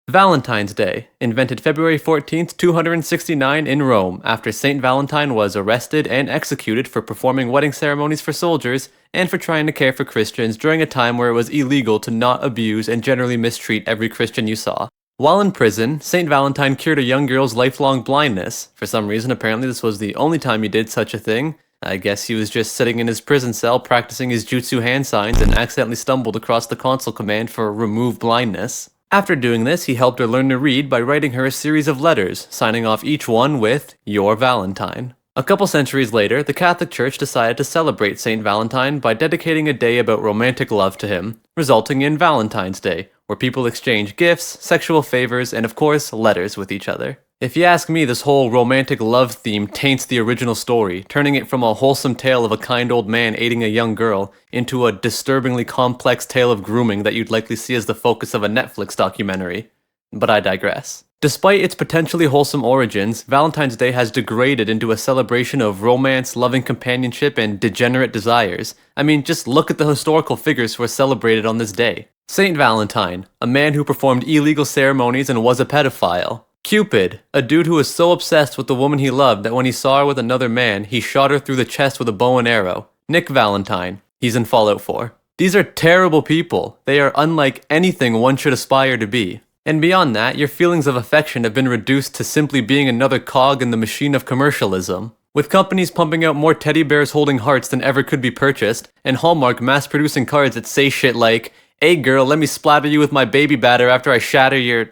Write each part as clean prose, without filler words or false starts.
Valentine's Day, invented February 14th, 269 in Rome after Saint Valentine was arrested and executed for performing wedding ceremonies for soldiers and for trying to care for Christians during a time where it was illegal to not abuse and generally mistreat every Christian you saw. While in prison, Saint Valentine cured a young girl's lifelong blindness. For some reason, apparently this was the only time he did such a thing. I guess he was just sitting in his prison cell practicing his jutsu hand signs and accidentally stumbled across the console command for remove blindness. After doing this, he helped her learn to read by writing her a series of letters, signing off each one with, "Your Valentine." A couple centuries later, the Catholic Church decided to celebrate Saint Valentine by dedicating a day about romantic love to him, resulting in Valentine's Day, where people exchange gifts, sexual favors, and of course, letters with each other. If you ask me, this whole romantic love theme taints the original story, turning it from a wholesome tale of a kind old man aiding a young girl into a disturbingly complex tale of grooming that you'd likely see as the focus of a Netflix documentary. But I digress. Despite its potentially wholesome origins, Valentine's Day has degraded into a celebration of romance, loving companionship, and degenerate desires. I mean, just look at the historical figures who are celebrated on this day. Saint Valentine, a man who performed illegal ceremonies and was a pedophile. Cupid, a dude who was so obsessed with the woman he loved that when he saw her with another man, he shot her through the chest with a bow and arrow. Nick Valentine, he's in Fallout 4. These are terrible people. They are unlike anything one should aspire to be. And beyond that, your feelings of affection have been reduced to simply being another cog in the machine of commercialism. With companies pumping out more teddy bears holding hearts than ever could be purchased, and Hallmark mass-producing cards that say shit like, "Hey girl, let me splatter you with my baby batter after I shatter your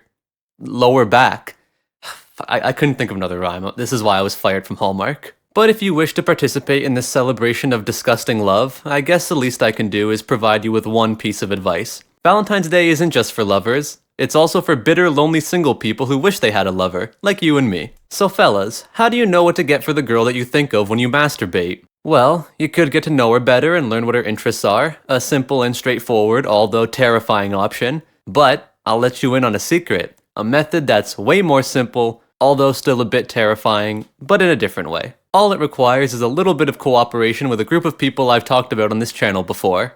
lower back." I couldn't think of another rhyme. This is why I was fired from Hallmark. But if you wish to participate in this celebration of disgusting love, I guess the least I can do is provide you with one piece of advice. Valentine's Day isn't just for lovers. It's also for bitter, lonely single people who wish they had a lover, like you and me. So fellas, how do you know what to get for the girl that you think of when you masturbate? Well, you could get to know her better and learn what her interests are. A simple and straightforward, although terrifying option. But I'll let you in on a secret. A method that's way more simple, although still a bit terrifying, but in a different way. All it requires is a little bit of cooperation with a group of people I've talked about on this channel before.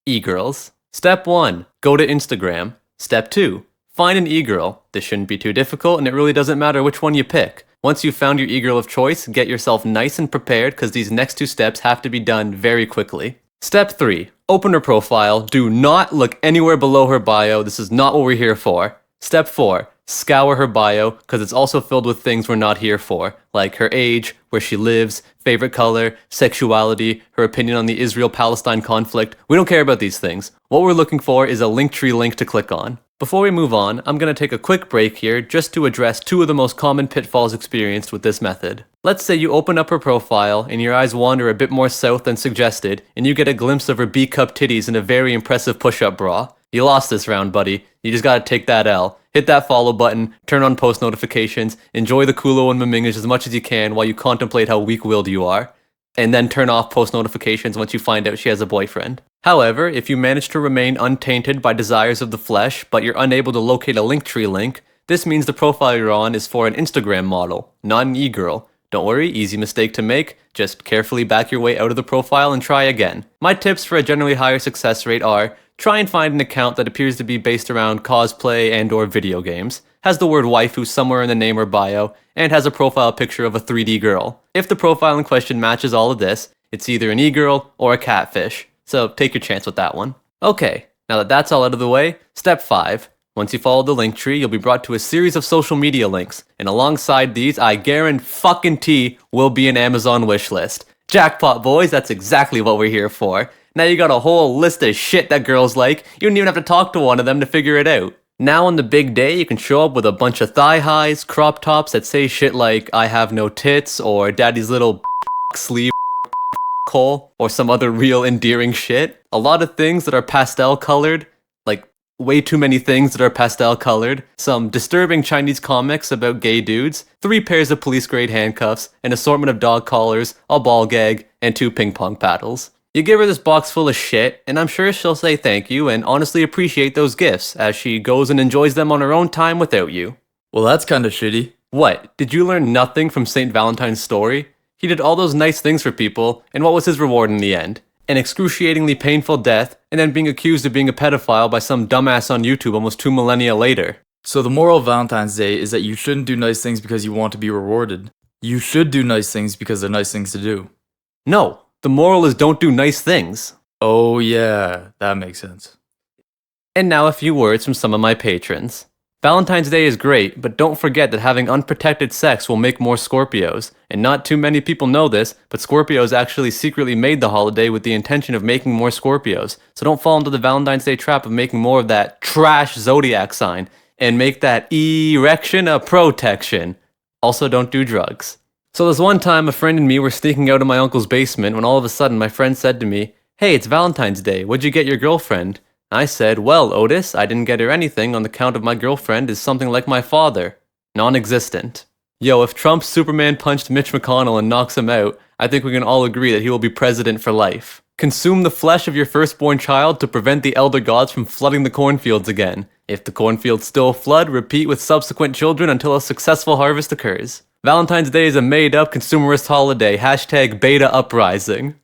E-girls. Step 1. Go to Instagram. Step 2. Find an e-girl. This shouldn't be too difficult, and it really doesn't matter which one you pick. Once you've found your e-girl of choice, get yourself nice and prepared because these next two steps have to be done very quickly. Step 3. Open her profile. Do not look anywhere below her bio. This is not what we're here for. Step 4. Scour her bio, because it's also filled with things we're not here for, like her age, where she lives, favorite color, sexuality, her opinion on the Israel-Palestine conflict. We don't care about these things. What we're looking for is a Linktree link to click on. Before we move on, I'm going to take a quick break here just to address two of the most common pitfalls experienced with this method. Let's say you open up her profile and your eyes wander a bit more south than suggested, and you get a glimpse of her B-cup titties in a very impressive push-up bra. You lost this round, buddy. You just gotta take that L. Hit that follow button, turn on post notifications, enjoy the culo and mamingish as much as you can while you contemplate how weak-willed you are, and then turn off post notifications once you find out she has a boyfriend. However, if you manage to remain untainted by desires of the flesh, but you're unable to locate a Linktree link, this means the profile you're on is for an Instagram model, not an e-girl. Don't worry, easy mistake to make, just carefully back your way out of the profile and try again. My tips for a generally higher success rate are, try and find an account that appears to be based around cosplay and or video games, has the word waifu somewhere in the name or bio, and has a profile picture of a 3D girl. If the profile in question matches all of this, it's either an e-girl or a catfish, so take your chance with that one. Okay, now that that's all out of the way, step 5. Once you follow the link tree, you'll be brought to a series of social media links, and alongside these, I guarantee will be an Amazon wishlist. Jackpot, boys, that's exactly what we're here for. Now you got a whole list of shit that girls like. You don't even have to talk to one of them to figure it out. Now on the big day, you can show up with a bunch of thigh highs, crop tops that say shit like, "I have no tits," or "Daddy's little sleeve hole," or some other real endearing shit. A lot of things that are pastel colored, like way too many things that are pastel colored, some disturbing Chinese comics about gay dudes, 3 pairs of police grade handcuffs, an assortment of dog collars, a ball gag, and 2 ping pong paddles. You give her this box full of shit, and I'm sure she'll say thank you and honestly appreciate those gifts as she goes and enjoys them on her own time without you. Well, that's kinda shitty. What, did you learn nothing from St. Valentine's story? He did all those nice things for people, and what was his reward in the end? An excruciatingly painful death, and then being accused of being a pedophile by some dumbass on YouTube almost 2 millennia later. So the moral of Valentine's Day is that you shouldn't do nice things because you want to be rewarded. You should do nice things because they're nice things to do. No, the moral is don't do nice things. Oh yeah, that makes sense. And now a few words from some of my patrons. Valentine's Day is great, but don't forget that having unprotected sex will make more Scorpios. And not too many people know this, but Scorpios actually secretly made the holiday with the intention of making more Scorpios. So don't fall into the Valentine's Day trap of making more of that trash zodiac sign, and make that erection a protection. Also, don't do drugs. So there's one time a friend and me were sneaking out of my uncle's basement when all of a sudden my friend said to me, "Hey, it's Valentine's Day, what'd you get your girlfriend?" I said, "Well, Otis, I didn't get her anything on the count of my girlfriend is something like my father. Non-existent." Yo, if Trump's Superman punched Mitch McConnell and knocks him out, I think we can all agree that he will be president for life. Consume the flesh of your firstborn child to prevent the elder gods from flooding the cornfields again. If the cornfields still flood, repeat with subsequent children until a successful harvest occurs. Valentine's Day is a made-up consumerist holiday. #beta uprising.